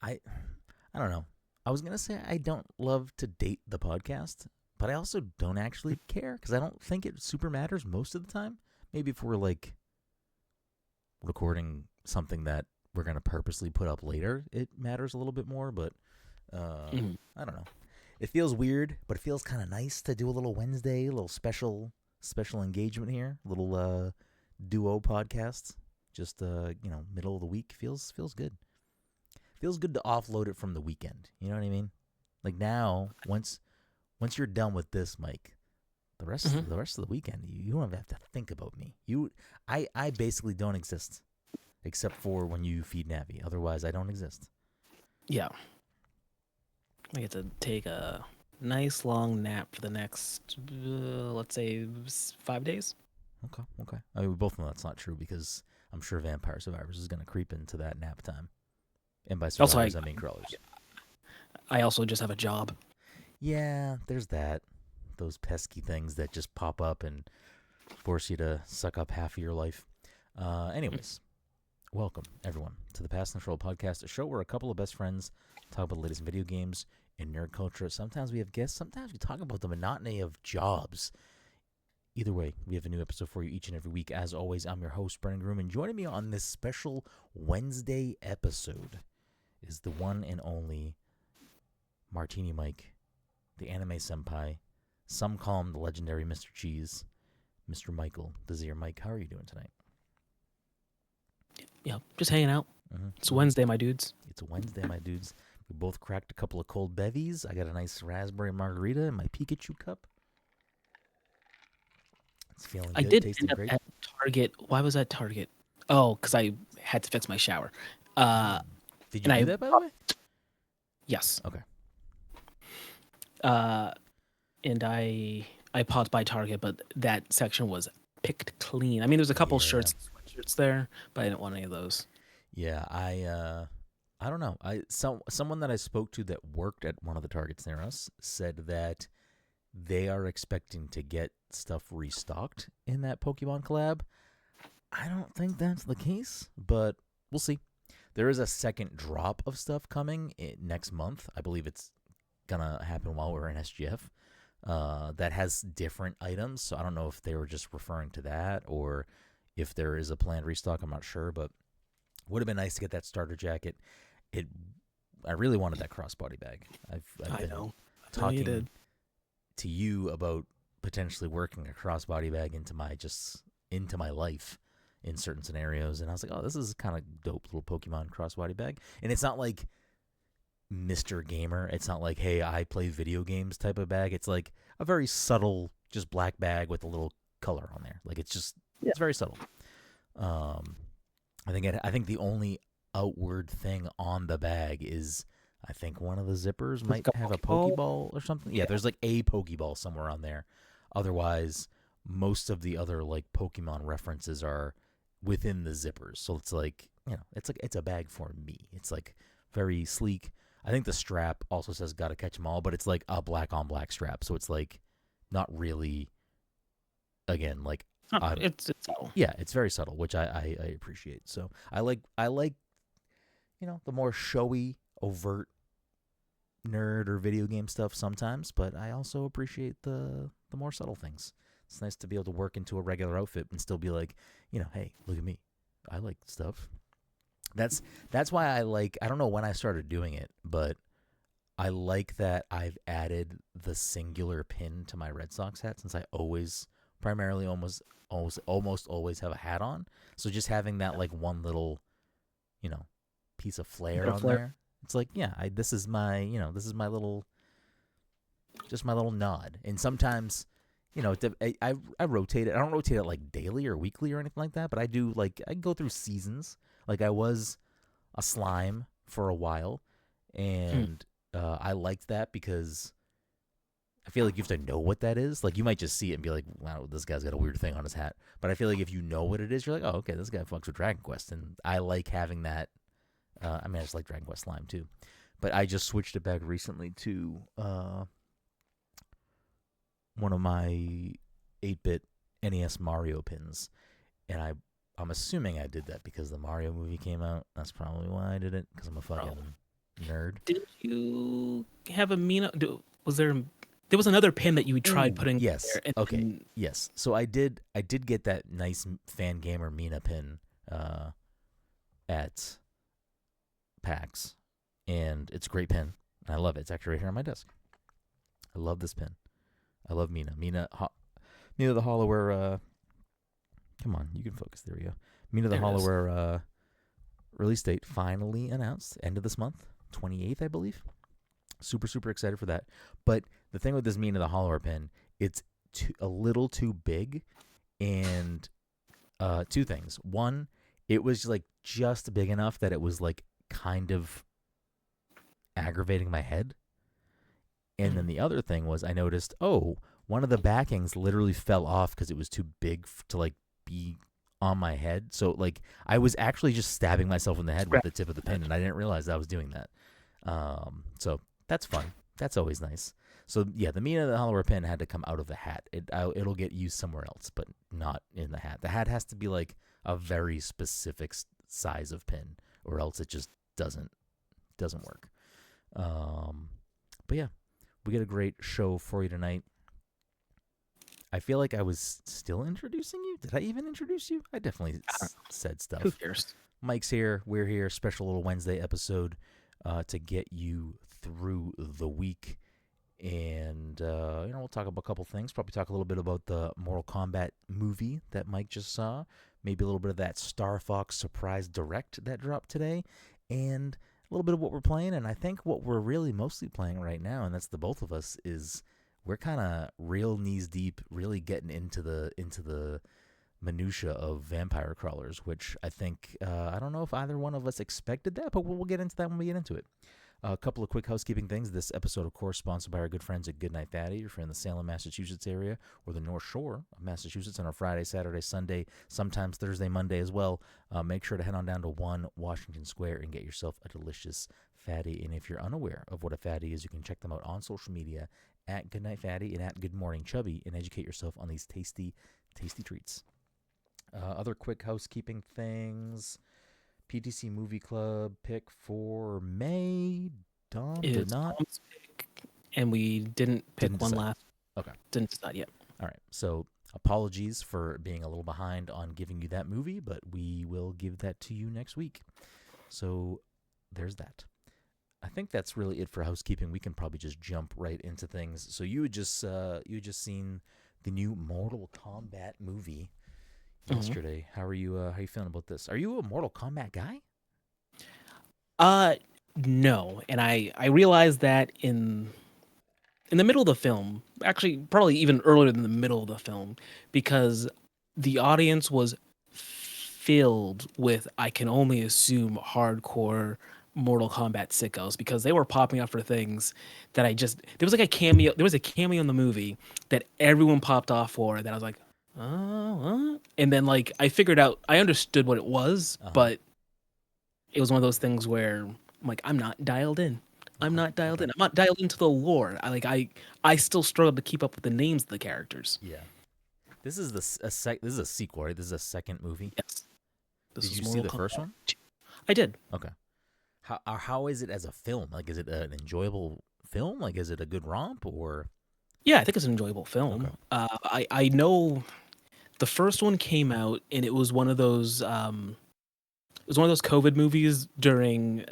I I don't know. I was gonna say I don't love to date the podcast, but I also don't actually care because I don't think it super matters most of the time. Maybe if we're like recording something that we're gonna purposely put up later, it matters a little bit more. But Mhm. I don't know. It feels weird, but it feels kind of nice to do a little Wednesday, a little special engagement here, a little duo podcast. Just middle of the week feels good. Feels good to offload it from the weekend. You know what I mean? Like now, once you're done with this, Mike, Mhm. the rest of the weekend, you don't have to think about me. I basically don't exist except for when you feed Navi. Otherwise, I don't exist. Yeah, I get to take a nice long nap for the next, let's say, 5 days. Okay, okay. I mean, we both know that's not true because I'm sure Vampire Survivors is going to creep into that nap time. And by Also, survivors, I mean crawlers. I also just have a job. Yeah, there's that. Those pesky things that just pop up and force you to suck up half of your life. Anyways, welcome, everyone, to the Pass Control Podcast, a show where a couple of best friends talk about the latest in video games and nerd culture. Sometimes we have guests, sometimes we talk about the monotony of jobs. Either way, we have a new episode for you each and every week. As always, I'm your host, Brenden Groom, and joining me on this special Wednesday episode is the one and only Martini Mike, the anime senpai. Some call him the legendary Mr. Cheese, Mr. Michael Desir. Mike, how are you doing tonight? Yeah, just hanging out. Mm-hmm, It's mm-hmm. Wednesday, my dudes. It's a Wednesday, my dudes. We both cracked a couple of cold bevies. I got a nice raspberry margarita in my Pikachu cup. It's feeling I good, did tasting end up great. at Target. Why was I at Target? Oh, because I had to fix my shower. Uh, Did you and do I, that, by the way? yes. Okay. Uh, and I popped by Target, but that section was picked clean. I mean, there was a couple Yeah. shirts, sweatshirts there, but I didn't want any of those. Yeah, I don't know. Someone that I spoke to that worked at one of the Targets near us said that they are expecting to get stuff restocked in that Pokemon collab. I don't think that's the case, but we'll see. There is a second drop of stuff coming next month. I believe it's gonna happen while we're in SGF. That has different items, so I don't know if they were just referring to that or if there is a planned restock. I'm not sure, but would have been nice to get that starter jacket. It, I really wanted that crossbody bag. I've I been know. I know you talking did. to you about potentially working a crossbody bag into my life in certain scenarios, and I was like, oh, this is kind of dope little Pokemon crossbody bag. And it's not like Mr. Gamer. It's not like, hey, I play video games type of bag. It's like a very subtle, just black bag with a little color on there. Like Yeah. it's very subtle. Um, I think the only outward thing on the bag is I think one of the zippers It's might got have a Pokeball. Pokeball or something. Yeah, Yeah. there's like a Pokeball somewhere on there. Otherwise, most of the other like Pokemon references are within the zippers. So it's like, it's a bag for me. It's like very sleek. I think the strap also says gotta catch 'em all, but it's like a black on black strap. So it's like not really again like I'm It's subtle. yeah, it's very subtle, which I appreciate. So I like the more showy, overt nerd or video game stuff sometimes, but I also appreciate the more subtle things. It's nice to be able to work into a regular outfit and still be like, hey, look at me. I like stuff. That's why I don't know when I started doing it, but I like that I've added the singular pin to my Red Sox hat since I always primarily almost always have a hat on. So just having that like one little, you know, piece of Bit flair of on flair. there. It's like, yeah, this is my, this is my little just my little nod. And sometimes, I rotate it. I don't rotate it like daily or weekly or anything like that, but I do like I go through seasons. Like I was a slime for a while, Hmm. and I liked that because I feel like you have to know what that is. Like you might just see it and be like, "Wow, this guy's got a weird thing on his hat." But I feel like if you know what it is, you're like, "Oh, okay, this guy fucks with Dragon Quest," and I like having that. I mean, I just like Dragon Quest Slime too, but I just switched it back recently to one of my 8-bit NES Mario pins, and I'm assuming I did that because the Mario movie came out. That's probably why I did it because I'm a fucking Bro. nerd. Did you have a Mina? Was there? There was another pin that you tried Ooh, putting yes. there, and Okay. then Yes. So I did get that nice fan gamer Mina pin at PAX, and it's a great pin. I love it. It's actually right here on my desk. I love this pin. I love Mina. Mina the Hollower. Come on, you can focus. There we go. Mina the there it is. Hollower release date finally announced. End of this month, 28th, I believe. Super, super excited for that. But the thing with this Mina the Hollower pin, it's a little too big. And two things. One, it was like just big enough that it was like kind of aggravating my head. And then the other thing was I noticed, one of the backings literally fell off because it was too big to like be on my head. So like I was actually just stabbing myself in the head with Scrap the tip of the pin, that. and I didn't realize I was doing that. So that's fun. That's always nice. So yeah, the Mina the Hollower pin had to come out of the hat. It'll get used somewhere else, but not in the hat. The hat has to be like a very specific size of pin, or else it just doesn't work. But yeah, we got a great show for you tonight. I feel like I was still introducing you. Did I even introduce you? I definitely said Who stuff. cares? Mike's here. We're here. Special little Wednesday episode to get you through the week. And, we'll talk about a couple things. Probably talk a little bit about the Mortal Kombat movie that Mike just saw. Maybe a little bit of that Star Fox surprise direct that dropped today. And a little bit of what we're playing. And I think what we're really mostly playing right now, and that's the both of us, is we're kind of real knees deep, really getting into the minutia of vampire crawlers, which I think I don't know if either one of us expected that, but we'll get into that when we get into it. A couple of quick housekeeping things. This episode, of course, sponsored by our good friends at Goodnight Fatty. If you're in the Salem, Massachusetts area or the North Shore of Massachusetts on a Friday, Saturday, Sunday, sometimes Thursday, Monday as well, make sure to head on down to 1 Washington Square and get yourself a delicious fatty. And if you're unaware of what a fatty is, you can check them out on social media at Goodnight Fatty and at Good Morning Chubby and educate yourself on these tasty, tasty treats. Other quick housekeeping things. PTC Movie Club pick for May. Dom did It's not. Tom's pick, and we didn't pick Didn't one decide. last. Okay. Didn't decide yet. All right. So apologies for being a little behind on giving you that movie, but we will give that to you next week. So there's that. I think that's really it for housekeeping. We can probably just jump right into things. So you had just seen the new Mortal Kombat movie yesterday. How are you feeling about this? Are you a Mortal Kombat guy? No, and I realized that in the middle of the film, actually probably even earlier than the middle of the film, because the audience was filled with, I can only assume, hardcore Mortal Kombat sickos, because they were popping up for things that there was like a cameo, there was a cameo in the movie that everyone popped off for, that I was like, oh, what? And then like I understood what it was, but it was one of those things where I'm like, I'm not dialed in. I'm not dialed in. I'm not dialed into the lore. I still struggle to keep up with the names of the characters. Yeah. This is this is a sequel, right? This is a second movie. Yes. This Did is you see Mortal the first Kombat one? 2. I did. Okay. How is it as a film? Like, is it an enjoyable film? Like, is it a good romp or? Yeah, I think it's an enjoyable film. Okay. I know the first one came out, and it was one of those COVID movies during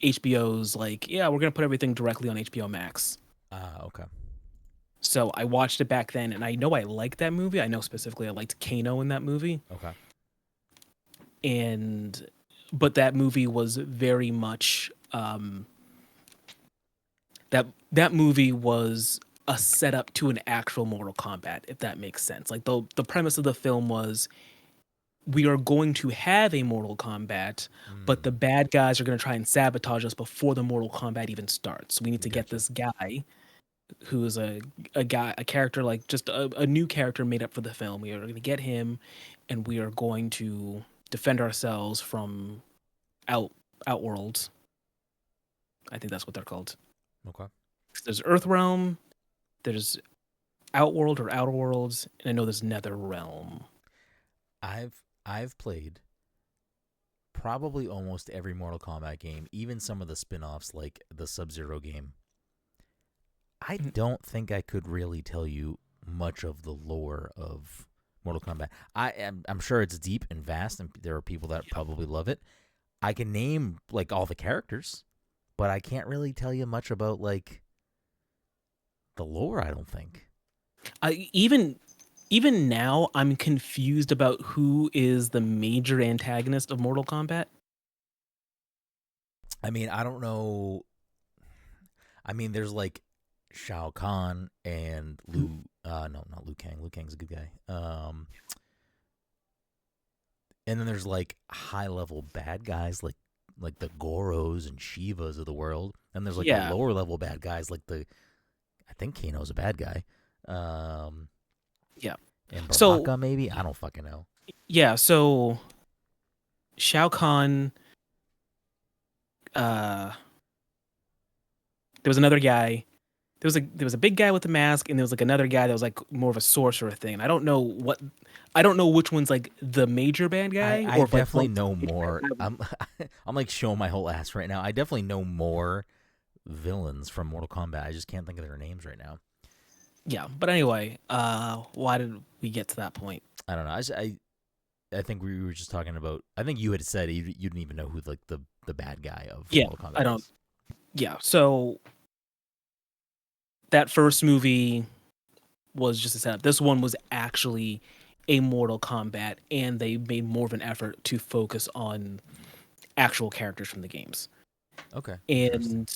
HBO's, like, yeah, we're gonna put everything directly on HBO Max. Okay. So I watched it back then, and I know I liked that movie. I know specifically I liked Kano in that movie. Okay. But that movie was very much that movie was a setup to an actual Mortal Kombat, if that makes sense. Like the premise of the film was, we are going to have a Mortal Kombat, but the bad guys are going to try and sabotage us before the Mortal Kombat even starts. We need to get this guy who is a character, like just a new character made up for the film. We are going to get him, and we are going to defend ourselves from outworlds. I think that's what they're called. Okay. There's Earthrealm, there's Outworld or Outer Worlds, and I know there's Nether Realm. I've played probably almost every Mortal Kombat game, even some of the spin-offs like the Sub-Zero game. I don't think I could really tell you much of the lore of Mortal Kombat. I'm sure it's deep and vast, and there are people that probably love it. I can name like all the characters, but I can't really tell you much about like the lore. I don't think. Even now, I'm confused about who is the major antagonist of Mortal Kombat. I mean, I don't know. I mean, there's like Shao Kahn and Liu. No, not Liu Kang. Liu Kang's a good guy. And then there's like high level bad guys like the Goros and Shivas of the world. And there's like the lower level bad guys like I think Kano's a bad guy. Yeah. And Baraka maybe? I don't fucking know. Yeah, so Shao Kahn, there was another guy. There was a big guy with a mask, and there was like another guy that was like more of a sorcerer thing. I don't know which one's like the major bad guy. I definitely know more. I'm like showing my whole ass right now. I definitely know more villains from Mortal Kombat. I just can't think of their names right now. Yeah, but anyway, why did we get to that point? I don't know. I think we were just talking about. I think you had said you didn't even know who like the bad guy of Mortal Kombat. I don't. Was. Yeah, so that first movie was just a setup. This one was actually a Mortal Kombat, and they made more of an effort to focus on actual characters from the games. Okay. And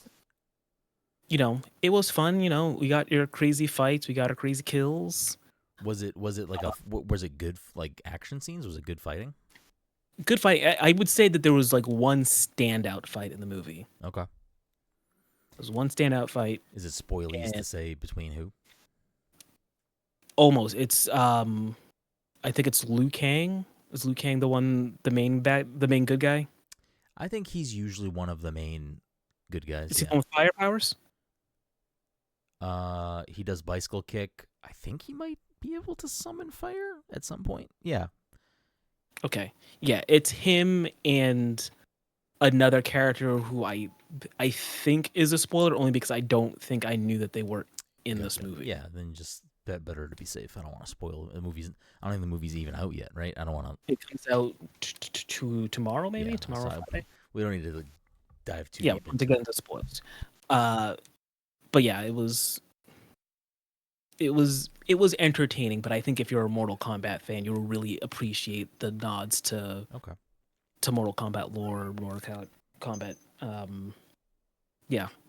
it was fun. We got your crazy fights, we got our crazy kills. Was it like was it good like action scenes? Was it good fighting? Good fight. I would say that there was like one standout fight in the movie. Okay. There's one standout fight. Is it spoilies to say between who? Almost. It's I think it's Liu Kang. Is Liu Kang the main good guy? I think he's usually one of the main good guys. Is he one with fire powers? He does bicycle kick. I think he might be able to summon fire at some point. Yeah. Okay. Yeah, it's him and another character who I think is a spoiler only because I don't think I knew that they were in this movie. Yeah, then just better to be safe. I don't want to spoil the movies. I don't think the movie's even out yet, right? I don't want to. It comes out tomorrow, maybe tomorrow. Friday. We don't need to dive too deep to get into spoilers. But yeah, it was entertaining. But I think if you're a Mortal Kombat fan, you'll really appreciate the nods to Mortal Kombat lore, Mortal Kombat.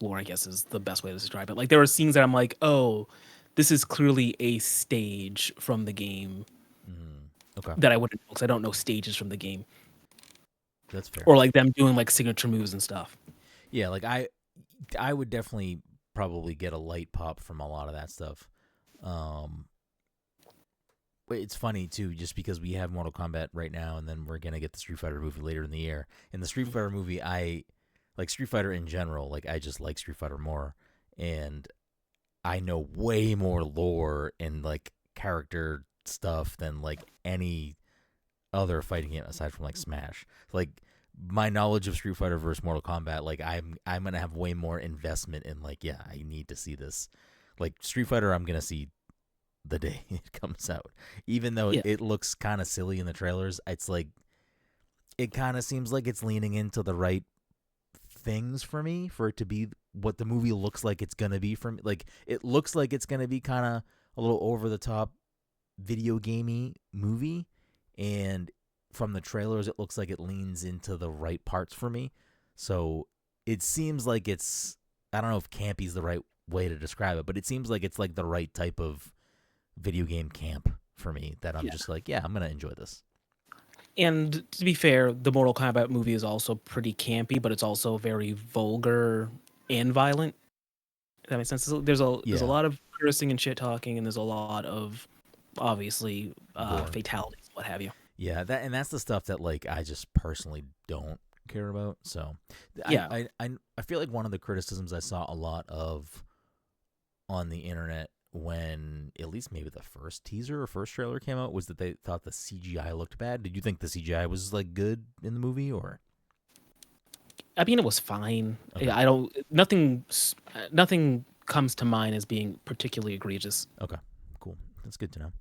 Lore, I guess, is the best way to describe it. Like there were scenes that I'm like, oh, this is clearly a stage from the game. That I wouldn't know because I don't know stages from the game. That's fair. Or like them doing like signature moves and stuff. Yeah, like I would definitely probably get a light pop from a lot of that stuff. But it's funny too, just because we have Mortal Kombat right now, and then we're gonna get the Street Fighter movie later in the year. In the Street Fighter movie, I like Street Fighter in general. Like I just like Street Fighter more, and I know way more lore and like character stuff than like any other fighting game aside from like Smash. Like my knowledge of Street Fighter versus Mortal Kombat, like I'm gonna have way more investment in like, yeah, I need to see this. Like Street Fighter, I'm gonna see the day it comes out, even though it looks kind of silly in the trailers. It's like it kind of seems like it's leaning into the right things for me for it to be what the movie looks like it's gonna be for me. Like it looks like it's gonna be kind of a little over the top video gamey movie, and from the trailers it looks like it leans into the right parts for me. So it seems like it's, I don't know if campy is the right way to describe it, but it seems like it's like the right type of video game camp for me that I'm just like, yeah, I'm gonna enjoy this. And to be fair, the Mortal Kombat movie is also pretty campy, but it's also very vulgar and violent. If that makes sense. There's a lot of cursing and shit talking, and there's a lot of obviously fatalities, what have you. Yeah, that's the stuff that like I just personally don't care about. So yeah, I feel like one of the criticisms I saw a lot of on the internet when at least maybe the first teaser or first trailer came out was that they thought the CGI looked bad. Did you think the CGI was like good in the movie or? I mean, it was fine. Okay. I don't nothing comes to mind as being particularly egregious. Okay. Cool. That's good to know.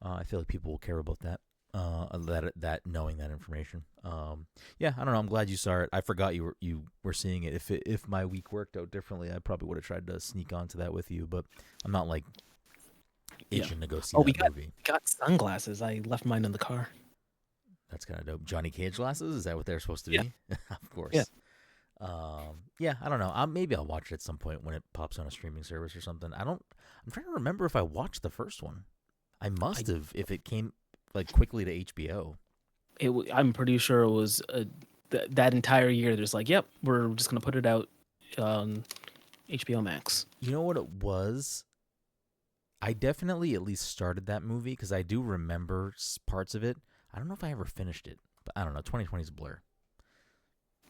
I feel like people will care about that. That knowing that information. Yeah, I don't know. I'm glad you saw it. I forgot you were seeing it. If my week worked out differently, I probably would have tried to sneak onto that with you. But I'm not like Yeah. itching to go see Oh, that movie. we got sunglasses. I left mine in the car. That's kind of dope. Johnny Cage glasses? Is that what they're supposed to Yeah. be? Of Yeah. course. Yeah, I don't know. Maybe I'll watch it at some point when it pops on a streaming service or something. I'm trying to remember if I watched the first one. I must have if it came like quickly to HBO. I'm pretty sure it was that entire year. There's like, yep, we're just gonna put it out on HBO Max. You know what it was? I definitely at least started that movie because I do remember parts of it. I don't know if I ever finished it, but I don't know. 2020's a blur.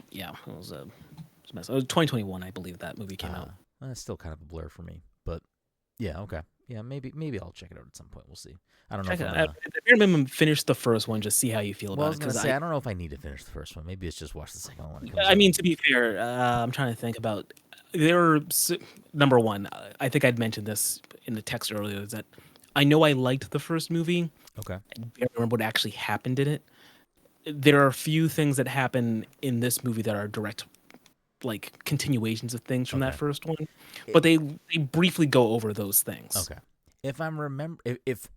Yeah, it was a mess. It was 2021, I believe that movie came out. It's still kind of a blur for me, but yeah, okay. Yeah, maybe I'll check it out at some point. We'll see. I don't know. Check it out. At the bare minimum, finish the first one. Just see how you feel Well, I about was it. gonna say I don't know if I need to finish the first one. Maybe it's just watch the second one when it comes I out. mean, to be fair, I'm trying to think about. Number one, I think I'd mentioned this in the text earlier. Is that I know I liked the first movie. Okay. I don't remember what actually happened in it. There are a few things that happen in this movie that are direct, like continuations of things from that Okay. first one, but they briefly go over those things. Okay. If I'm if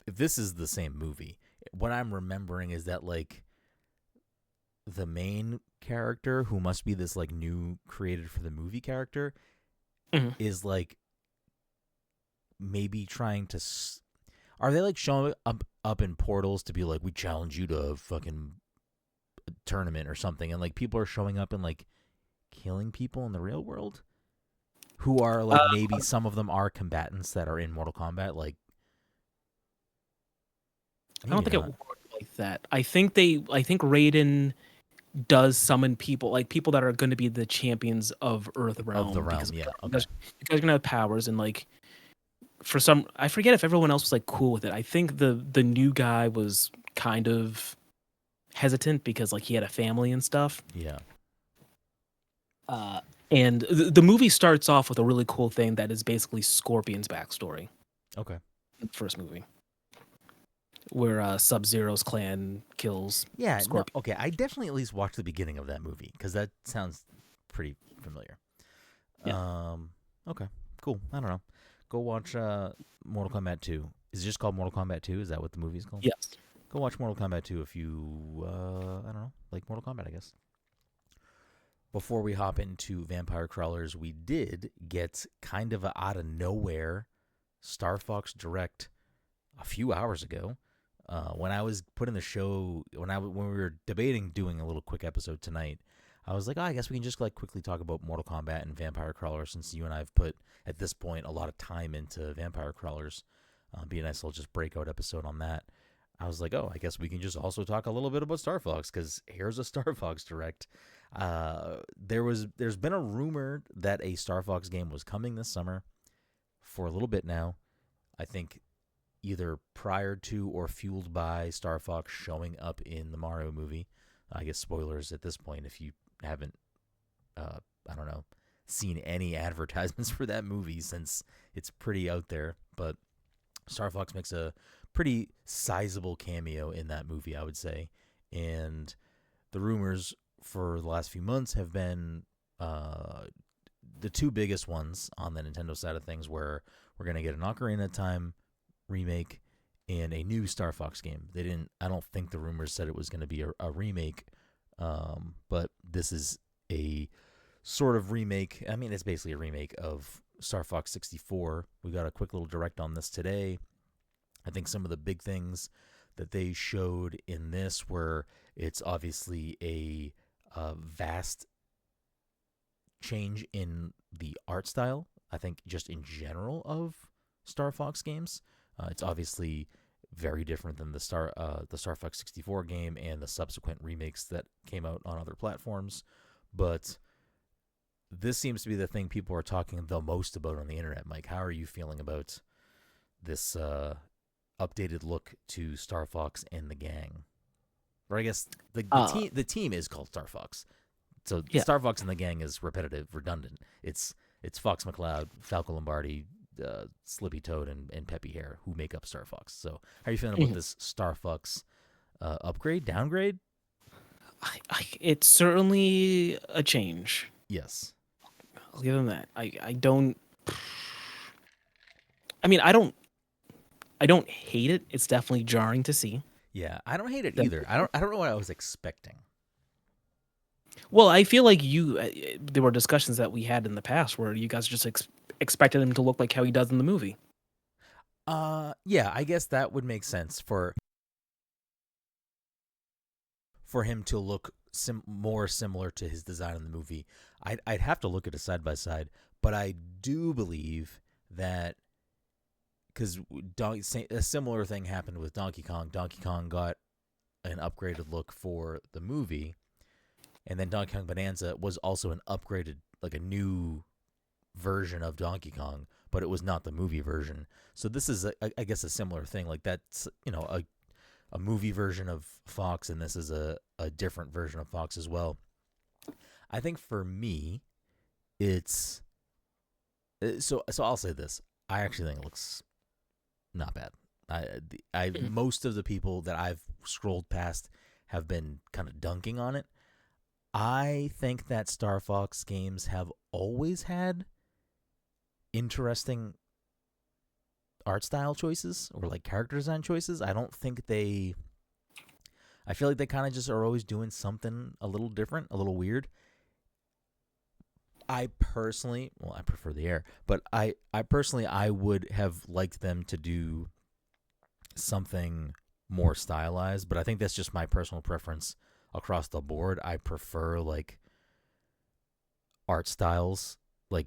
this is the same movie, what I'm remembering is that like the main character, who must be this like new created for the movie character, Mhm. is like maybe trying to. Are they like showing up in portals to be like, we challenge you to a fucking tournament or something, and like people are showing up and like killing people in the real world, who are like maybe some of them are combatants that are in Mortal Kombat, like. I don't think it worked like that. I think Raiden does summon people, like people that are going to be the champions of Earth Realm, of the realm. because Yeah. Okay. because you're gonna have powers, and like for some, I forget if everyone else was like cool with it. I think the new guy was kind of hesitant because like he had a family and stuff. Yeah. And the movie starts off with a really cool thing that is basically Scorpion's backstory. Okay. In the first movie, where Sub-Zero's clan kills Yeah. Scorpion. No, okay. I definitely at least watched the beginning of that movie because that sounds pretty familiar. Yeah. Okay. Cool. I don't know. Go watch Mortal Kombat 2. Is it just called Mortal Kombat 2? Is that what the movie's called? Yes. Go watch Mortal Kombat 2 if you, I don't know, like Mortal Kombat, I guess. Before we hop into Vampire Crawlers, we did get kind of a out of nowhere Star Fox Direct a few hours ago. When I was putting the show, when we were debating doing a little quick episode tonight, I was like, I guess we can just like quickly talk about Mortal Kombat and Vampire Crawlers, since you and I have put at this point a lot of time into Vampire Crawlers. Be a nice little just breakout episode on that. I was like, oh, I guess we can just also talk a little bit about Star Fox, because here's a Star Fox Direct. There's been a rumor that a Star Fox game was coming this summer for a little bit now. I think either prior to or fueled by Star Fox showing up in the Mario movie. I guess spoilers at this point if you haven't, I don't know, seen any advertisements for that movie, since it's pretty out there. But Star Fox makes a pretty sizable cameo in that movie, I would say. And the rumors for the last few months have been the two biggest ones on the Nintendo side of things, where we're going to get an Ocarina of Time remake and a new Star Fox game. I don't think the rumors said it was going to be a remake, but this is a sort of remake. I mean, it's basically a remake of Star Fox 64. We got a quick little direct on this today. I think some of the big things that they showed in this were, it's obviously a vast change in the art style. I think just in general of Star Fox games, it's obviously very different than the Star Fox 64 game and the subsequent remakes that came out on other platforms. But this seems to be the thing people are talking the most about on the internet. Mike, how are you feeling about this updated look to Star Fox and the gang? Or I guess the team is called Star Fox. So Yeah. Star Fox and the Gang is repetitive, redundant. It's Fox McCloud, Falco Lombardi, Slippy Toad, and Peppy Hare who make up Star Fox. So how are you feeling about this Star Fox upgrade, downgrade? It's certainly a change. Yes. I'll give them that. I don't. I mean, I don't hate it. It's definitely jarring to see. Yeah, I don't hate it either. I don't know what I was expecting. Well, I feel like there were discussions that we had in the past where you guys just expected him to look like how he does in the movie. Yeah, I guess that would make sense for him to look more similar to his design in the movie. I'd have to look at it side by side, but I do believe that because a similar thing happened with Donkey Kong. Donkey Kong got an upgraded look for the movie, and then Donkey Kong Bonanza was also an upgraded, like a new version of Donkey Kong, but it was not the movie version. So this is, I guess, a similar thing. Like that's, a movie version of Fox, and this is a different version of Fox as well. I think for me, it's so I'll say this. I actually think it looks not bad. Most of the people that I've scrolled past have been kind of dunking on it. I think that Star Fox games have always had interesting art style choices or like character design choices. I feel like they kind of just are always doing something a little different, a little weird. I personally, I prefer the air, but I would have liked them to do something more stylized, but I think that's just my personal preference across the board. I prefer like art styles, like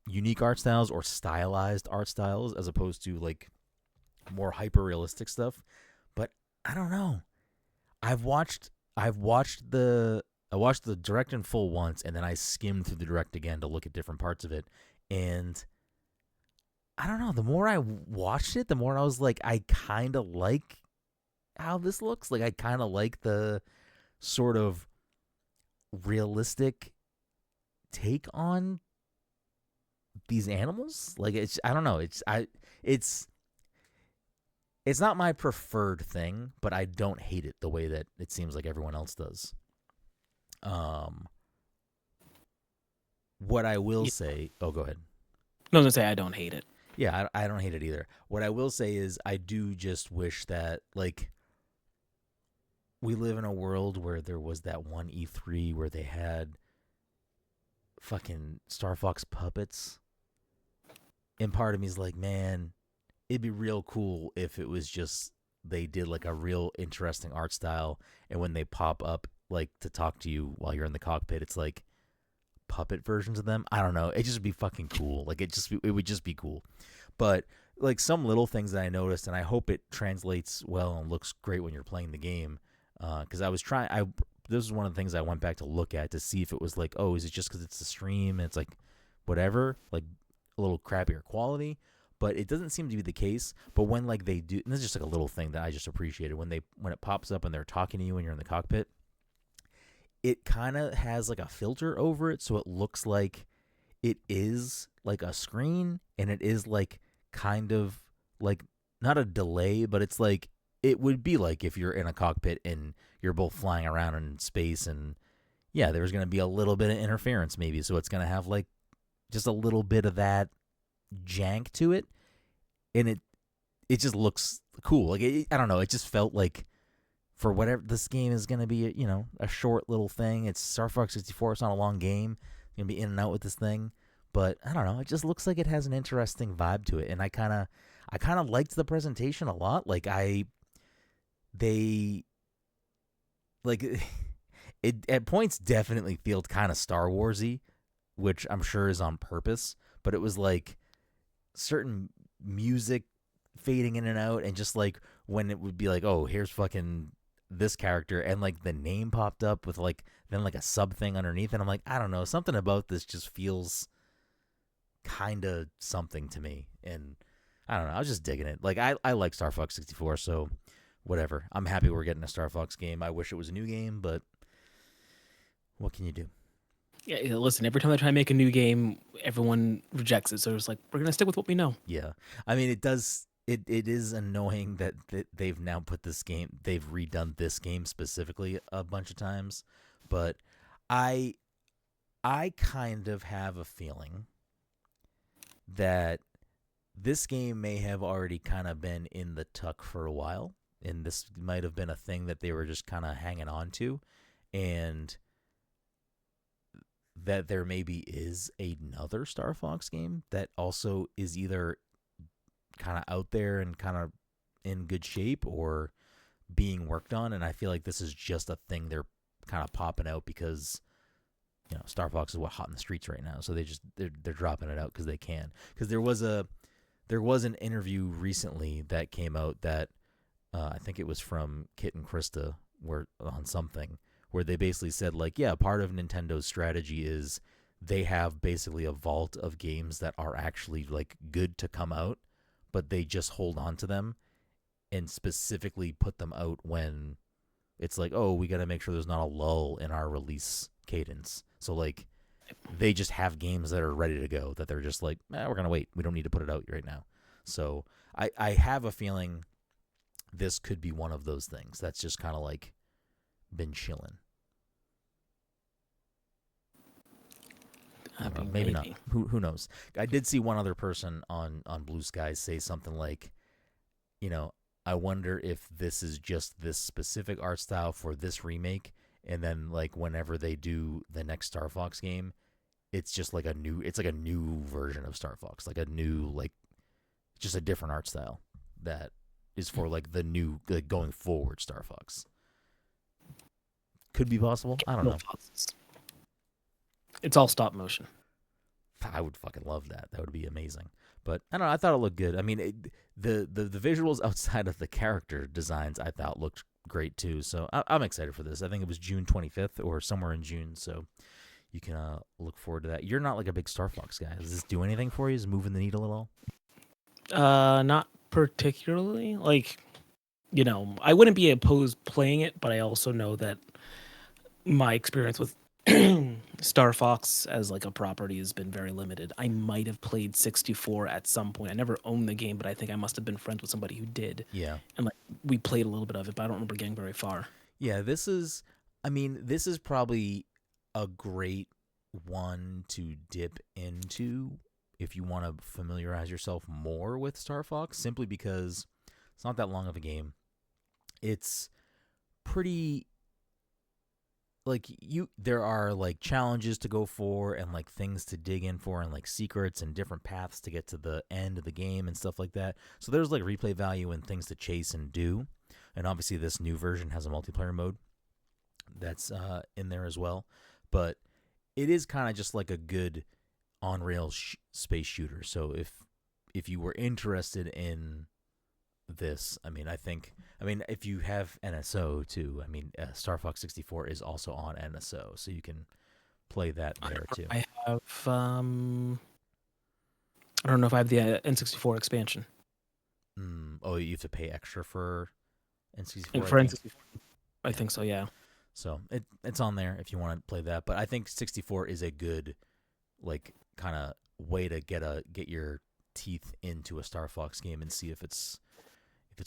unique art styles or stylized art styles as opposed to like more hyper realistic stuff. But I don't know. I've watched the direct in full once, and then I skimmed through the direct again to look at different parts of it. And I don't know. The more I watched it, the more I was like, I kind of like how this looks. Like, I kind of like the sort of realistic take on these animals. Like, I don't know. It's not my preferred thing, but I don't hate it the way that it seems like everyone else does. What I will say... Oh, go ahead. No, I was going to say I don't hate it. Yeah, I don't hate it either. What I will say is I do just wish that, like, we live in a world where there was that one E3 where they had fucking Star Fox puppets. And part of me is like, man, it'd be real cool if it was just they did like a real interesting art style, and when they pop up like to talk to you while you're in the cockpit, it's like puppet versions of them. I don't know. It just would be fucking cool. Like it would just be cool. But like some little things that I noticed, and I hope it translates well and looks great when you're playing the game. Because I was trying. This was one of the things I went back to look at to see if it was like, oh, is it just because it's the stream and it's like whatever, like a little crappier quality. But it doesn't seem to be the case. But when like they do, and this is just like a little thing that I just appreciated when it pops up and they're talking to you when you're in the cockpit, it kind of has like a filter over it, so it looks like it is like a screen, and it is like kind of like not a delay, but it's like it would be like if you're in a cockpit and you're both flying around in space, and yeah, there's going to be a little bit of interference maybe, so it's going to have like just a little bit of that jank to it, and it just looks cool. Like I don't know, it just felt like for whatever this game is going to be, a short little thing. It's Star Fox 64. It's not a long game. You're going to be in and out with this thing, but I don't know. It just looks like it has an interesting vibe to it, and I kind of liked the presentation a lot. Like they like it at points definitely felt kind of Star Warsy, which I'm sure is on purpose. But it was like certain music fading in and out, and just like when it would be like, oh, here's fucking this character, and like the name popped up with like then like a sub thing underneath, and I'm like, I don't know, something about this just feels kind of something to me, and I don't know, I was just digging it. Like I like Star Fox 64, so whatever. I'm happy we're getting a Star Fox game. I wish it was a new game, but what can you do? Yeah, listen, every time I try to make a new game, everyone rejects it. So it's like, we're going to stick with what we know. Yeah, I mean, it does. It is annoying that they've now put this game. They've redone this game specifically a bunch of times, but I I kind of have a feeling that this game may have already kind of been in the tuck for a while, and this might have been a thing that they were just kind of hanging on to, and that there maybe is another Star Fox game that also is either kind of out there and kind of in good shape or being worked on. And I feel like this is just a thing they're kind of popping out because Star Fox is what hot in the streets right now, so they're dropping it out because they can. Because there was an interview recently that came out that I think it was from Kit and Krista on something where they basically said like, yeah, part of Nintendo's strategy is they have basically a vault of games that are actually like good to come out, but they just hold on to them and specifically put them out when it's like, oh, we got to make sure there's not a lull in our release cadence. So like they just have games that are ready to go that they're just like, we're gonna wait. We don't need to put it out right now. So I have a feeling this could be one of those things that's just kind of like been chilling. I don't know, maybe not. Who knows? I did see one other person on Blue Skies say something like, you know, I wonder if this is just this specific art style for this remake, and then like whenever they do the next Star Fox game, it's just like it's like a new version of Star Fox, like a new like just a different art style that is for like the new like going forward Star Fox. Could be possible. I don't know. It's all stop motion. I would fucking love that. That would be amazing. But I don't know. I thought it looked good. I mean, the visuals outside of the character designs I thought looked great too. So I'm excited for this. I think it was June 25th or somewhere in June. So you can look forward to that. You're not like a big Star Fox guy. Does this do anything for you? Is it moving the needle at all? Not particularly. Like, I wouldn't be opposed playing it, but I also know that my experience with Star Fox as like a property has been very limited. I might have played 64 at some point. I never owned the game, but I think I must have been friends with somebody who did. Yeah. And like we played a little bit of it, but I don't remember getting very far. Yeah, this is probably a great one to dip into if you want to familiarize yourself more with Star Fox, simply because it's not that long of a game. It's pretty like there are like challenges to go for and like things to dig in for and like secrets and different paths to get to the end of the game and stuff like that. So there's like replay value and things to chase and do. And obviously this new version has a multiplayer mode that's in there as well. But it is kind of just like a good on-rail space shooter. So if you were interested in this, I mean, if you have NSO too, I mean, Star Fox 64 is also on NSO, so you can play that there too. I have, I don't know if I have the N64 expansion. Oh, you have to pay extra for N64. For N64, I think so. Yeah. So it's on there if you want to play that. But I think 64 is a good, like, kind of way to get your teeth into a Star Fox game and see if it's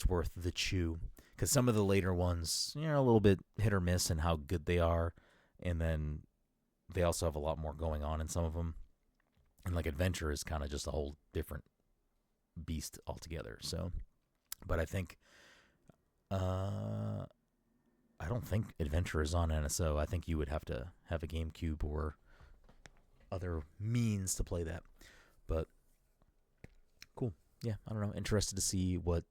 worth the chew. Because some of the later ones, a little bit hit or miss in how good they are, and then they also have a lot more going on in some of them. And like Adventure is kind of just a whole different beast altogether. So, but I think, I don't think Adventure is on NSO. I think you would have to have a GameCube or other means to play that. But cool. Yeah, I don't know. Interested to see what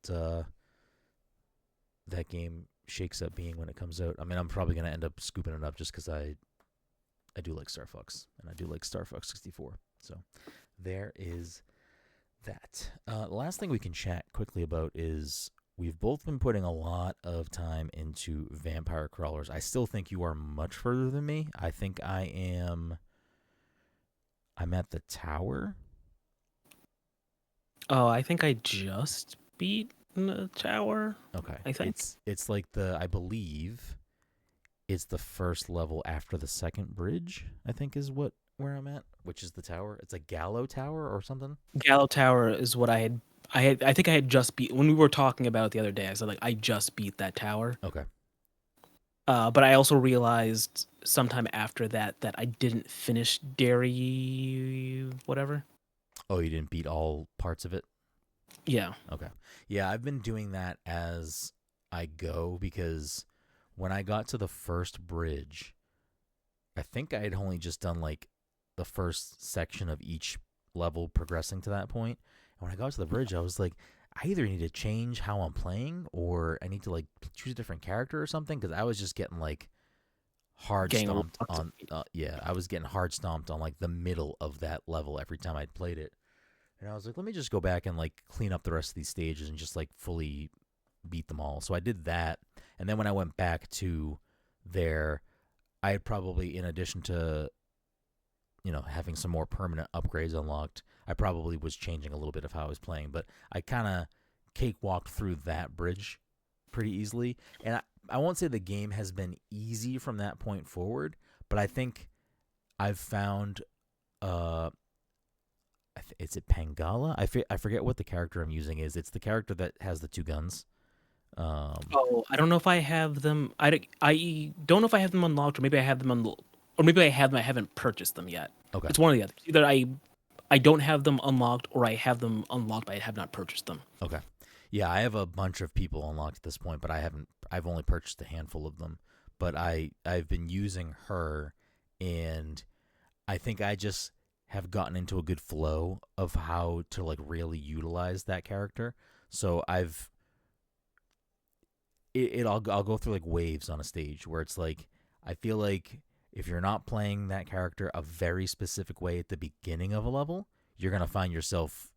that game shakes up being when it comes out. I mean, I'm probably going to end up scooping it up just because I do like Star Fox, and I do like Star Fox 64. So there is that. The last thing we can chat quickly about is we've both been putting a lot of time into vampire crawlers. I still think you are much further than me. I think I'm at the tower. Oh, I think I just beat the tower. Okay. I think it's like I believe it's the first level after the second bridge, I think is where I'm at, which is the tower. It's a Gallow Tower or something. Gallow Tower is what I think I had just beat when we were talking about it the other day. I said like I just beat that tower. Okay. But I also realized sometime after that I didn't finish Dairy whatever. Oh, you didn't beat all parts of it? Yeah. Okay. Yeah, I've been doing that as I go because when I got to the first bridge, I think I had only just done like the first section of each level progressing to that point. And when I got to the bridge, I was like, I either need to change how I'm playing or I need to like choose a different character or something because I was just getting like hard Getting a little stomped on. Yeah, I was getting hard stomped on like the middle of that level every time I'd played it. And I was like, let me just go back and like clean up the rest of these stages and just like fully beat them all. So I did that. And then when I went back to there, I had probably, in addition to, having some more permanent upgrades unlocked, I probably was changing a little bit of how I was playing. But I kind of cakewalked through that bridge pretty easily. And I won't say the game has been easy from that point forward, but I think I've found is it Pangala? I forget what the character I'm using is. It's the character that has the two guns. Oh, I don't know if I have them. I don't know if I have them unlocked, or maybe I have them or maybe I have them. I haven't purchased them yet. Okay. It's one or the other. Either I don't have them unlocked, or I have them unlocked, but I have not purchased them. Okay. Yeah, I have a bunch of people unlocked at this point, but I haven't. I've only purchased a handful of them. But I've been using her, and I think I just have gotten into a good flow of how to like really utilize that character. So I'll go through like waves on a stage where it's like I feel like if you're not playing that character a very specific way at the beginning of a level, you're gonna find yourself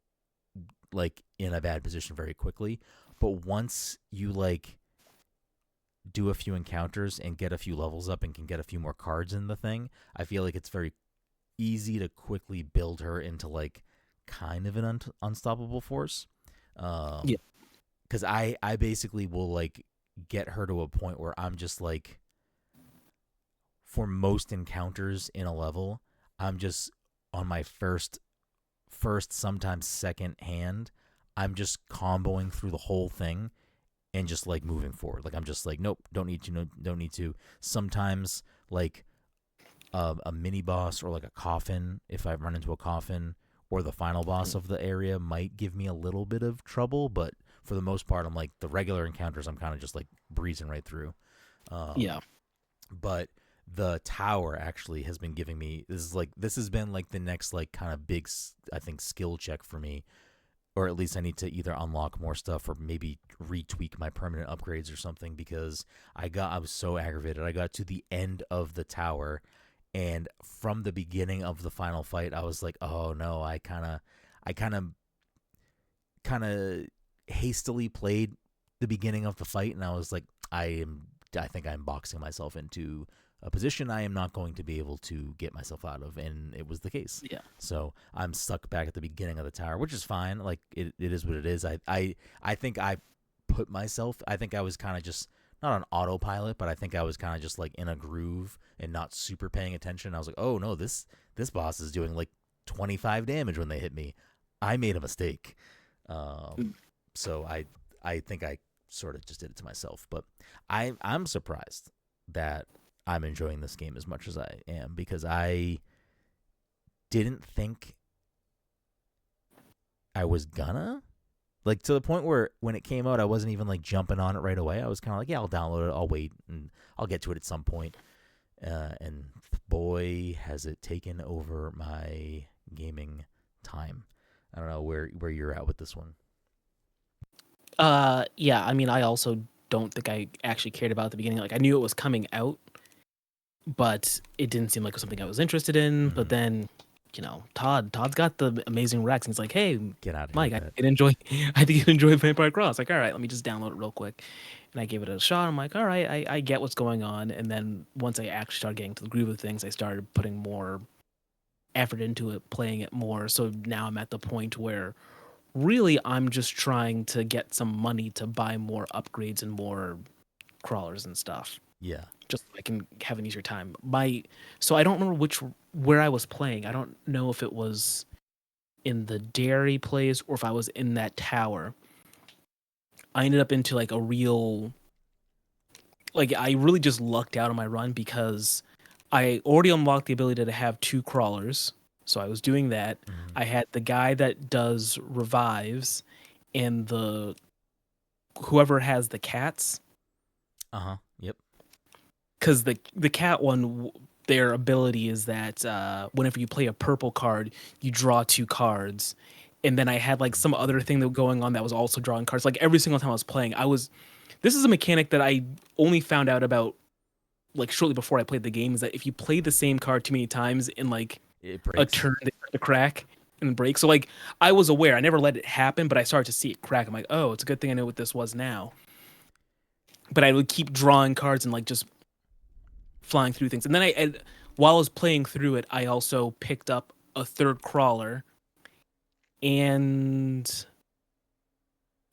like in a bad position very quickly. But once you like do a few encounters and get a few levels up and can get a few more cards in the thing, I feel like it's very easy to quickly build her into like kind of an unstoppable force. Yeah. Because I basically will like get her to a point where I'm just like, for most encounters in a level, I'm just on my first, sometimes second hand, I'm just comboing through the whole thing and just like moving forward. Like I'm just like, nope, don't need to, no, don't need to. Sometimes like a mini boss or like a coffin, if I run into a coffin, or the final boss of the area might give me a little bit of trouble, but for the most part, I'm like the regular encounters, I'm kind of just like breezing right through. Yeah. But the tower actually has been giving me this has been like the next like kind of big, I think, skill check for me, or at least I need to either unlock more stuff or maybe retweak my permanent upgrades or something, because I was so aggravated. I got to the end of the tower, and from the beginning of the final fight, I was like, oh no, I kind of hastily played the beginning of the fight, and I was like, I think I'm boxing myself into a position I am not going to be able to get myself out of, and it was the case. Yeah. So I'm stuck back at the beginning of the tower, which is fine. Like it is what it is. I think I put myself. I think I was kind of just not on autopilot, but I think I was kind of just like in a groove and not super paying attention. I was like, oh no, this boss is doing like 25 damage when they hit me. I made a mistake. So I think I sort of just did it to myself, but I'm surprised that I'm enjoying this game as much as I am, because I didn't think I was gonna, like, to the point where when it came out, I wasn't even like jumping on it right away. I was kind of like, yeah, I'll download it, I'll wait, and I'll get to it at some point. And boy, has it taken over my gaming time. I don't know where you're at with this one. Yeah, I mean, I also don't think I actually cared about it at the beginning. Like, I knew it was coming out, but it didn't seem like it was something I was interested in. But then, Todd's got the amazing Rex, and he's like, "Hey, Get out of Mike, here. I did enjoy. I think you enjoy Vampire Cross." Like, all right, let me just download it real quick, and I gave it a shot. I'm like, all right, I get what's going on. And then once I actually started getting to the groove of things, I started putting more effort into it, playing it more. So now I'm at the point where really I'm just trying to get some money to buy more upgrades and more crawlers and stuff. Yeah. just so I can have an easier time. So I don't remember where I was playing. I don't know if it was in the dairy place or if I was in that tower. I ended up into like a real like I really just lucked out on my run because I already unlocked the ability to have 2 crawlers. So I was doing that. Mm-hmm. I had the guy that does revives and the whoever has the cats, Yep. because the cat one, their ability is that whenever you play a purple card, you draw 2 cards. And then I had like some other thing that was going on that was also drawing cards. Like every single time I was playing, this is a mechanic that I only found out about like shortly before I played the game, is that if you play the same card too many times in like It a breaks. turn, they start to crack and break. So like I was aware, I never let it happen, but I started to see it crack. I'm like, oh, it's a good thing I know what this was now. But I would keep drawing cards and like just flying through things. And then while I was playing through it, I also picked up a 3rd crawler, and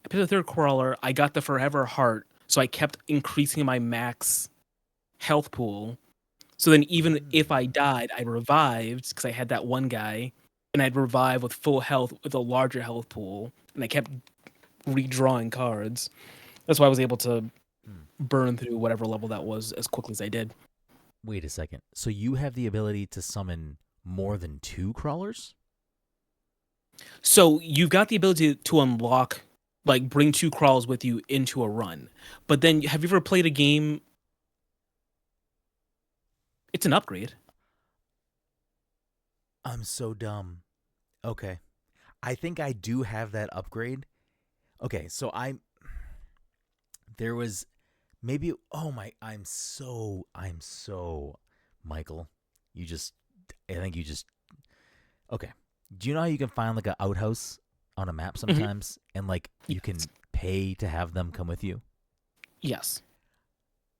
I picked up a 3rd crawler. I got the Forever Heart, so I kept increasing my max health pool. So then even if I died, I revived because I had that one guy, and I'd revive with full health with a larger health pool, and I kept redrawing cards. That's why I was able to Hmm. burn through whatever level that was as quickly as I did. Wait a second. So you have the ability to summon more than 2 crawlers? So you've got the ability to unlock, like bring 2 crawls with you into a run. But then have you ever played a game? It's an upgrade. I'm so dumb. Okay. I think I do have that upgrade. Okay, so there was maybe I'm so Michael. You just I think you just okay. Do you know how you can find like an outhouse on a map Mhm. sometimes and like you Yes. can pay to have them come with you? Yes.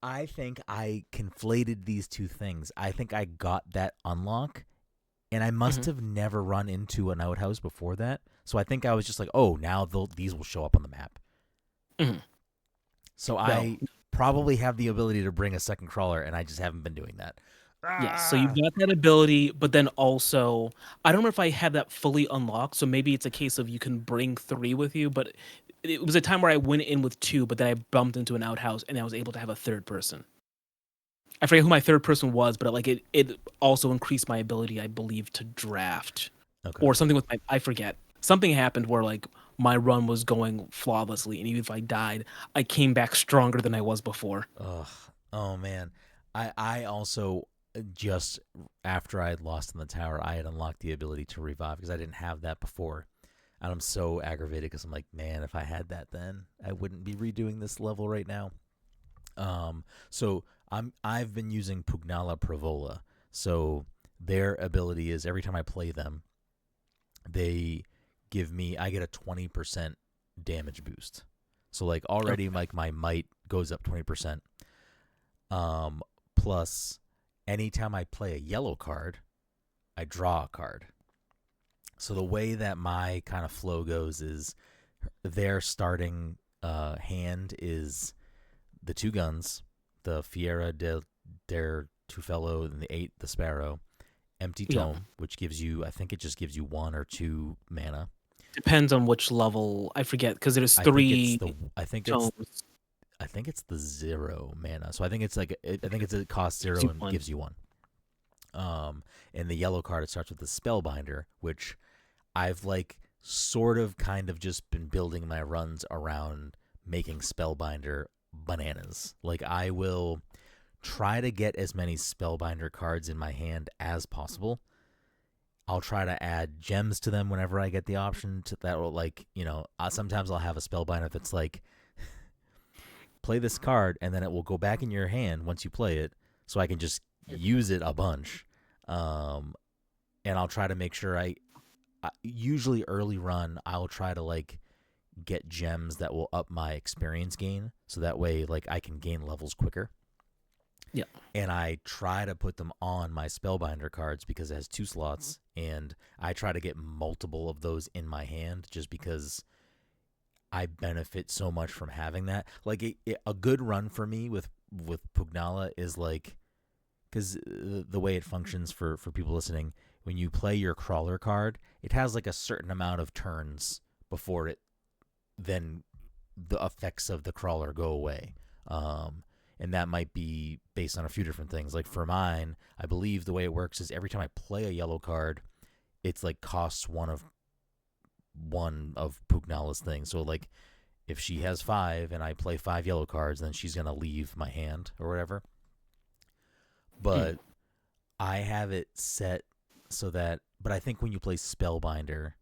I think I conflated these two things. I think I got that unlock and I must Mhm. have never run into an outhouse before that. So I think I was just like, "Oh, now these will show up on the map." Mhm. So No. I probably have the ability to bring a second crawler, and I just haven't been doing that. Yes. So Ah! you've got that ability, but then also, I don't know if I have that fully unlocked. So maybe it's a case of you can bring 3 with you, but it was a time where I went in with 2, but then I bumped into an outhouse and I was able to have a third person. I forget who my third person was, but it also increased my ability, I believe, to draft Okay. or something with my, I forget. Something happened where like my run was going flawlessly, and even if I died, I came back stronger than I was before. Ugh. Oh man. I also just after I had lost in the tower, I had unlocked the ability to revive because I didn't have that before. And I'm so aggravated because I'm like, man, if I had that then, I wouldn't be redoing this level right now. So I've been using Pugnala Pravola. So their ability is every time I play them, they I get a 20% damage boost. So like already Okay. like my might goes up 20%. Plus anytime I play a yellow card, I draw a card. So the way that my kind of flow goes is their starting hand is the 2 guns, the Fiera del Tufello and the 8, the Sparrow, Empty Yeah. Tome, which gives you, I think it just gives you 1 or 2 mana. Depends on which level. I forget because there's I think it's 3 the I think it's tomes. I think it's the 0 mana. So I think it's like I think it's it costs Gives 0 you and one. gives you 1. And the yellow card it starts with the Spellbinder, which I've like sort of kind of just been building my runs around making Spellbinder bananas. Like I will try to get as many Spellbinder cards in my hand as possible. I'll try to add gems to them whenever I get the option to that will like, sometimes I'll have a Spellbinder that's like play this card and then it will go back in your hand once you play it so I can just use it a bunch. Um and I'll try to make sure I usually early run I'll try to like get gems that will up my experience gain so that way like I can gain levels quicker. Yeah. And I try to put them on my Spellbinder cards because it has 2 slots, and I try to get multiple of those in my hand just because I benefit so much from having that. Like a good run for me with with Pugnala is like, because the way it functions for people listening, when you play your crawler card, it has like a certain amount of turns before it then the effects of the crawler go away. And that might be based on a few different things. Like for mine, I believe the way it works is every time I play a yellow card, it's like costs one of Pugnala's things. So like if she has 5 and I play 5 yellow cards, then she's gonna leave my hand or whatever. But I have it set so that, but I think when you play Spellbinder,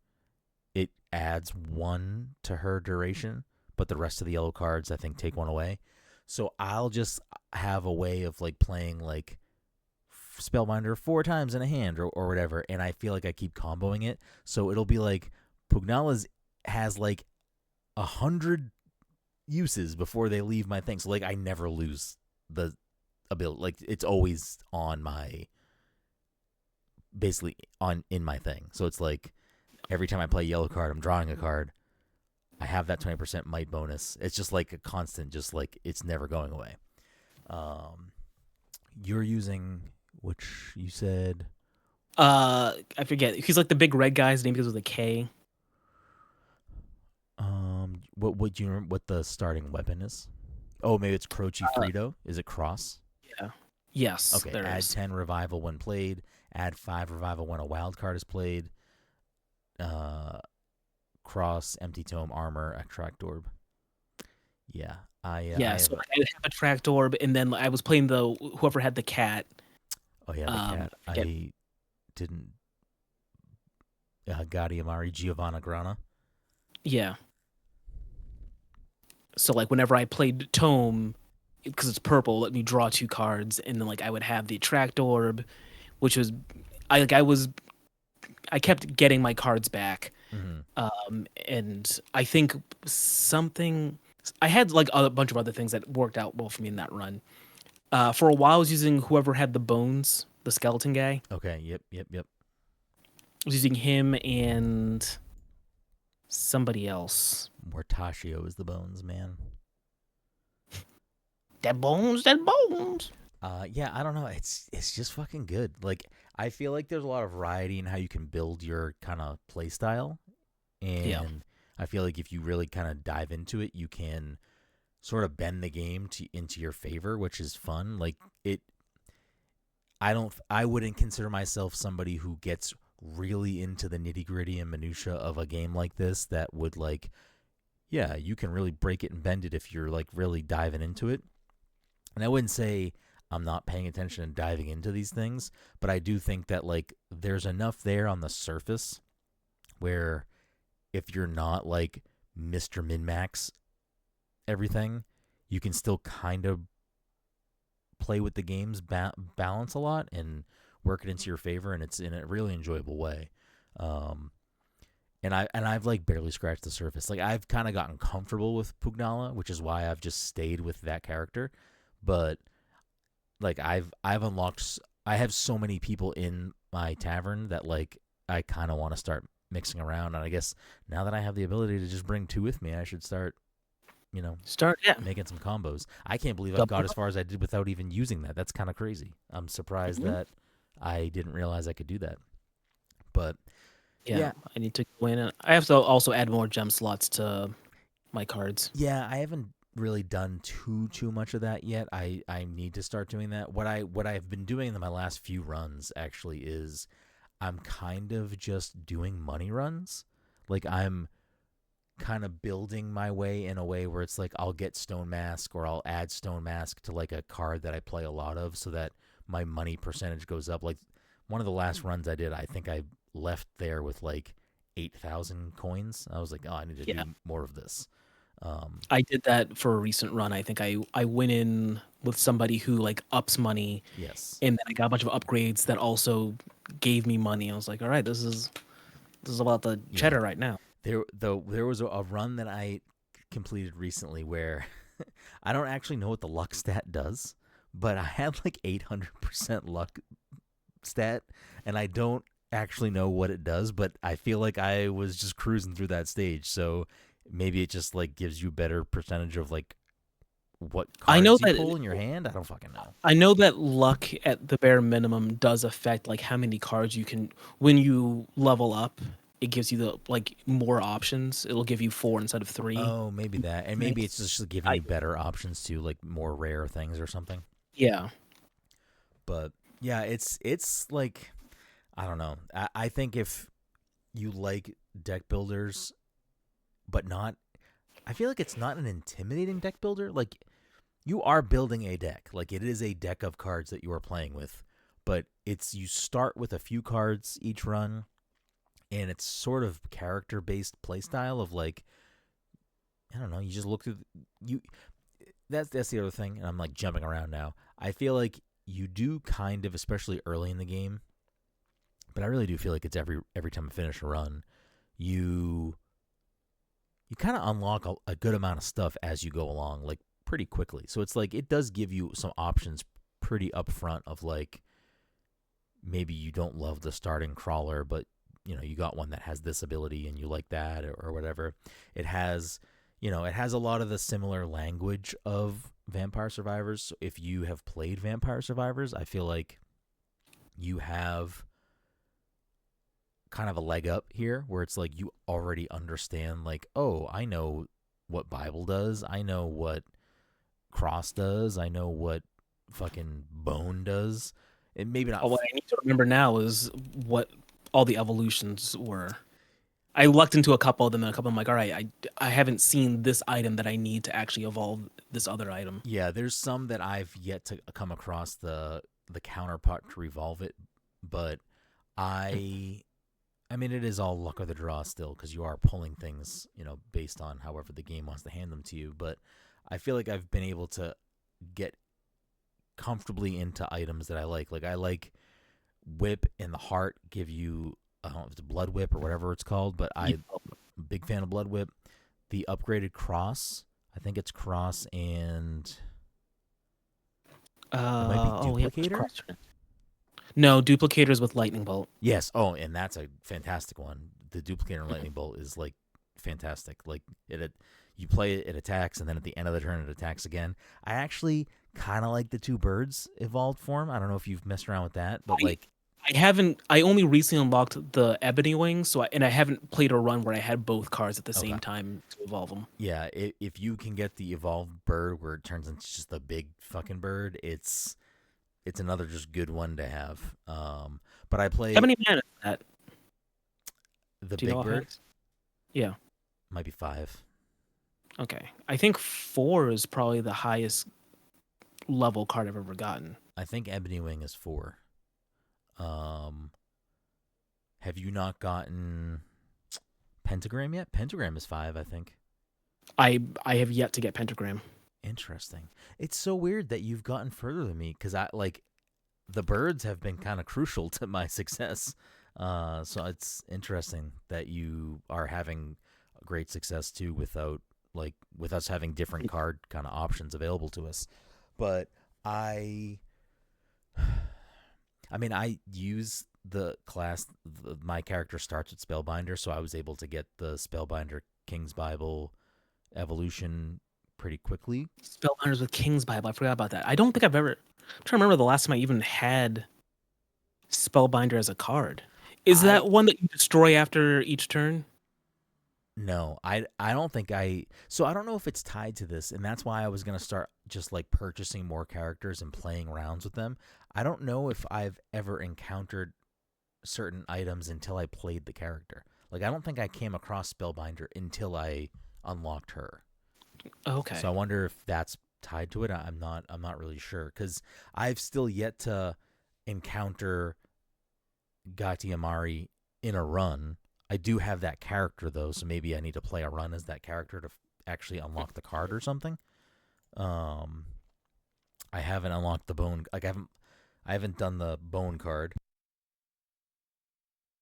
it adds 1 to her duration, but the rest of the yellow cards I think take 1 away. So I'll just have a way of like playing like Spellbinder 4 times in a hand or whatever, and I feel like I keep comboing it. So it'll be like Pugnala's has like 100 uses before they leave my thing. So like I never lose the ability. Like it's always on my, basically on in my thing. So it's like every time I play a yellow card, I'm drawing a card. I have that 20% might bonus. It's just like a constant, just like it's never going away. You're using, which you said? I forget. He's like the big red guy. His name begins with a K. What do you remember? What the starting weapon is? Oh, maybe it's Croce Frito. Is it Cross? Yeah. Yes. Okay. There Add is. 10 revival when played. Add 5 revival when a wild card is played. Cross, empty tome, armor, attract orb. Yeah, So I have a tracked orb, and then I was playing the whoever had the cat. Oh yeah, the cat. I didn't. Gatti Amari, Giovanna Grana. Yeah. So like whenever I played tome, because it's purple, let me draw 2 cards, and then like I would have the attract orb, which was I kept getting my cards back. And I think I had like a bunch of other things that worked out well for me in that run. For a while, I was using whoever had the bones, the skeleton guy. Okay. Yep. I was using him and somebody else. Mortaccio is the bones, man. That bones. Yeah, I don't know. It's just fucking good. Like I feel like there's a lot of variety in how you can build your kind of play style, and I feel like if you really kind of dive into it, you can sort of bend the game into your favor, which is fun. Like I wouldn't consider myself somebody who gets really into the nitty gritty and minutia of a game like this. That would like, yeah, you can really break it and bend it if you're like really diving into it. And I wouldn't say I'm not paying attention and diving into these things, but I do think that like there's enough there on the surface where if you're not like Mr. Min-Max everything, you can still kind of play with the game's balance a lot and work it into your favor, and it's in a really enjoyable way. And I've like barely scratched the surface. Like I've kind of gotten comfortable with Pugnala, which is why I've just stayed with that character. But like I've unlocked. I have so many people in my tavern that like I kind of want to start mixing around. And I guess now that I have the ability to just bring 2 with me, I should start making some combos. I can't believe I got as far as I did without even using that. That's kind of crazy. I'm surprised that I didn't realize I could do that. But yeah, I need to go in, and I have to also add more gem slots to my cards. Yeah, I haven't really done too much of that yet. I need to start doing that. What I've been doing in my last few runs actually is I'm kind of just doing money runs. Like I'm kind of building my way in a way where it's like I'll get Stone Mask or I'll add Stone Mask to like a card that I play a lot of so that my money percentage goes up. Like one of the last runs I did, I think I left there with like 8,000 coins. I was like, oh, I need to do more of this. I did that for a recent run. I think I went in with somebody who like ups money. Yes. And then I got a bunch of upgrades that also gave me money. I was like, all right, this is about the cheddar right now. There was a run that I completed recently where I don't actually know what the luck stat does, but I had like 800% luck stat, and I don't actually know what it does, but I feel like I was just cruising through that stage. So maybe it just like gives you better percentage of like what I know cards you that pull in your hand. I don't fucking know. I know that luck at the bare minimum does affect like how many cards you can when you level up. It gives you the like more options. It'll give you 4 instead of 3. Oh, maybe that, and maybe it's just giving I you better options too, like more rare things or something. yeah. But yeah, it's like I don't know. I think if you like deck builders, but not, I feel like it's not an intimidating deck builder. Like you are building a deck, like it is a deck of cards that you are playing with, but it's you start with a few cards each run, and it's sort of character based play style of like I don't know. You just look through you. That's the other thing, and I'm like jumping around now. I feel like you do kind of, especially early in the game, but I really do feel like it's every time I finish a run, you you kind of unlock a good amount of stuff as you go along, like pretty quickly. So it's like it does give you some options pretty upfront of like maybe you don't love the starting crawler, but you know you got one that has this ability and you like that or whatever. It has it has a lot of the similar language of Vampire Survivors. So if you have played Vampire Survivors, I feel like you have kind of a leg up here where it's like you already understand like, oh, I know what Bible does, I know what Cross does, I know what fucking Bone does. And maybe not What I need to remember now is what all the evolutions were. I lucked into a couple of them, and a couple. I'm like, all right, I haven't seen this item that I need to actually evolve this other item. yeah, there's some that I've yet to come across the counterpart to revolve it, but I mean, it is all luck of the draw still because you are pulling things, based on however the game wants to hand them to you. But I feel like I've been able to get comfortably into items that I like. Like I like Whip and the Heart give you, I don't know if it's Blood Whip or whatever it's called, but I'm a big fan of Blood Whip. The upgraded Cross, I think it's Cross and it might be Oh yeah, Duplicator. no duplicators with lightning bolt. Yes. Oh, and that's a fantastic one. The Duplicator and Lightning Bolt is like fantastic. Like you play it, it attacks, and then at the end of the turn, it attacks again. I actually kind of like the two birds evolved form. I don't know if you've messed around with that, but like, I haven't. I only recently unlocked the Ebony Wing, and I haven't played a run where I had both cards at the okay, same time to evolve them. yeah, if you can get the evolved bird where it turns into just a big fucking bird, it's another just good one to have. But I How play many mana is that? the Do you know big bird. offhand? Yeah. Might be 5. Okay. I think 4 is probably the highest level card I've ever gotten. I think Ebony Wing is 4. Um, have you not gotten Pentagram yet? Pentagram is 5, I think. I have yet to get Pentagram. Interesting. It's so weird that you've gotten further than me because I like the birds have been kind of crucial to my success. So it's interesting that you are having great success too with us having different card kind of options available to us. But I mean, I use the class. My character starts with Spellbinder, so I was able to get the Spellbinder King's Bible evolution pretty quickly. Spellbinders with King's Bible. I forgot about that. I don't think I've ever. I'm trying to remember the last time I even had Spellbinder as a card. Is that one that you destroy after each turn? No, I don't think so I don't know if it's tied to this, and that's why I was gonna start just like purchasing more characters and playing rounds with them. I don't know if I've ever encountered certain items until I played the character. Like I don't think I came across Spellbinder until I unlocked her. Okay. So I wonder if that's tied to it. I'm not really sure because I've still yet to encounter Gati Amari in a run. I do have that character though, so maybe I need to play a run as that character to actually unlock the card or something. I haven't unlocked the bone. Like I haven't done the bone card.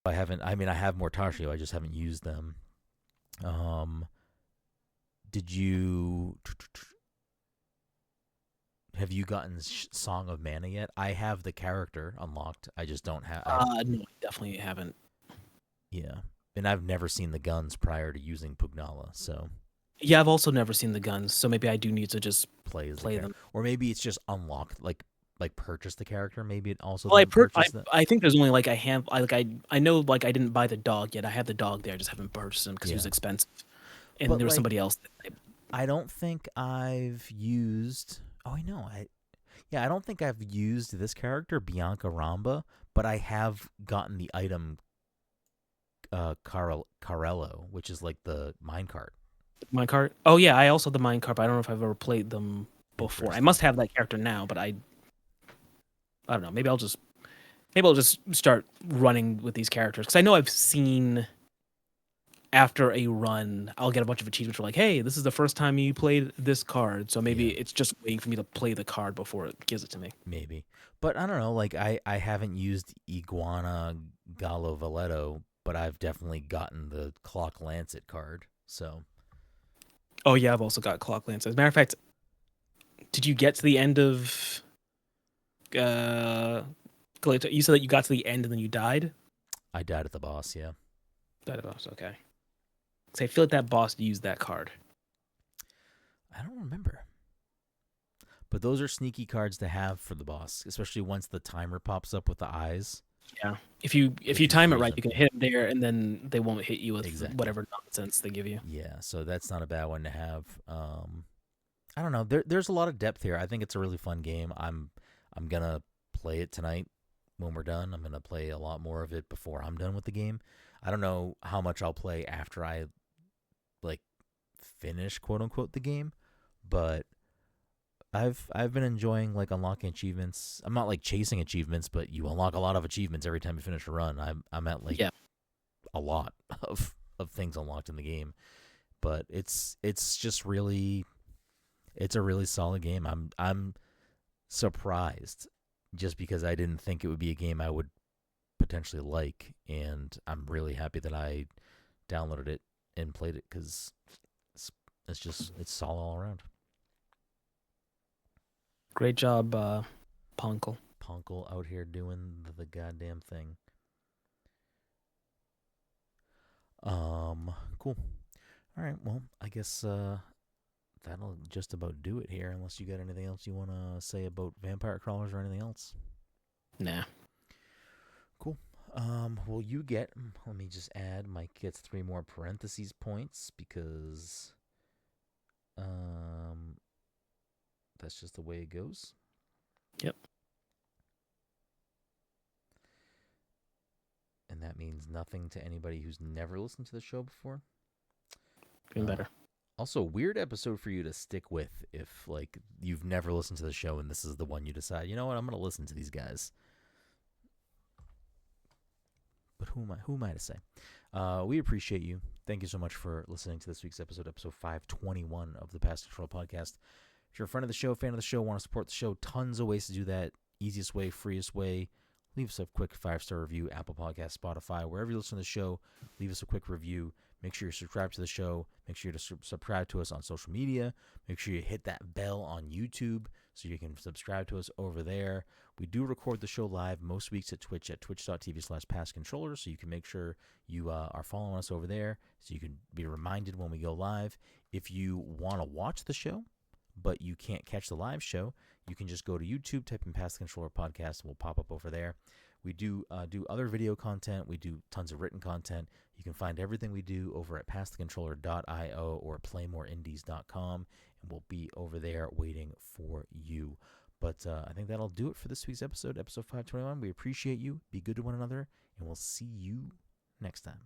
I haven't. I mean, I have Mortashio. I just haven't used them. Did you have you gotten Song of Mana yet? I have the character unlocked. I just don't have. No, I definitely haven't. Yeah, and I've never seen the guns prior to using Pugnala, so Yeah, I've also never seen the guns, so maybe I do need to just Play as the play character, them. or maybe it's just unlocked, like purchase the character. Maybe it also Well, then purchase that. I think there's only like a hand. I know like I didn't buy the dog yet. I have the dog there. I just haven't purchased him because he was Yeah, expensive, and but there was like somebody else. I don't think I've used. Oh, I know. Yeah, I don't think I've used this character Bianca Ramba, but I have gotten the item Carello, which is like the minecart. Minecart. Oh yeah, I also have the minecart. But I don't know if I've ever played them before. I Interesting. must have that character now, but I don't know. Maybe I'll just start running with these characters because I know I've seen after a run, I'll get a bunch of achievements for like, hey, this is the first time you played this card. So maybe Yeah, it's just waiting for me to play the card before it gives it to me. maybe. But I don't know. Like I haven't used Iguana Gallo Valeto, but I've definitely gotten the Clock Lancet card. So Oh yeah, I've also got Clock Lance. As a matter of fact, did you get to the end of uh Galacta? You said that you got to the end and then you died? I died at the boss. Yeah. Died at the boss, okay. So I feel like that boss used that card. I don't remember. But those are sneaky cards to have for the boss, especially once the timer pops up with the eyes. Yeah. If you If you time it freeze right, them, you can yeah, hit them there and then they won't hit you with exactly. whatever nonsense they give you. Yeah, so that's not a bad one to have. I don't know. There's a lot of depth here. I think it's a really fun game. I'm gonna play it tonight when we're done. I'm gonna play a lot more of it before I'm done with the game. I don't know how much I'll play after I like finish quote unquote the game, but I've been enjoying like unlocking achievements. I'm not like chasing achievements, but you unlock a lot of achievements every time you finish a run. I'm at like Yeah. a lot of things unlocked in the game, but it's just really it's a really solid game. I'm surprised just because I didn't think it would be a game I would potentially like, and I'm really happy that I downloaded it and played it because it's, it's just it's solid all around. Great job, Punkle. Punkle out here doing the goddamn thing. Cool. All right. Well, I guess that'll just about do it here. Unless you got anything else you want to say about vampire crawlers or anything else. Nah. Cool. Well, you get. Let me just add. Mike gets 3 more parentheses points because um, that's just the way it goes. Yep. And that means nothing to anybody who's never listened to the show before. Even better. Also, weird episode for you to stick with if like you've never listened to the show and this is the one you decide. You know what? I'm gonna listen to these guys. But who am I to say? We appreciate you. Thank you so much for listening to this week's episode 521 of the Past Control Podcast. If you're a friend of the show, fan of the show, want to support the show, tons of ways to do that. Easiest way, freest way. Leave us a quick 5-star review, Apple Podcast, Spotify, wherever you listen to the show. Leave us a quick review. Make sure you're subscribed to the show. Make sure you subscribe to us on social media. Make sure you hit that bell on YouTube so you can subscribe to us over there. We do record the show live most weeks at Twitch at twitch.tv/passcontroller, so you can make sure you are following us over there so you can be reminded when we go live. If you want to watch the show, but you can't catch the live show, you can just go to YouTube, type in Pass the Controller Podcast, and we'll pop up over there. We do other video content. We do tons of written content. You can find everything we do over at passthecontroller.io or playmoreindies.com, and we'll be over there waiting for you. But I think that'll do it for this week's episode 521. We appreciate you. Be good to one another, and we'll see you next time.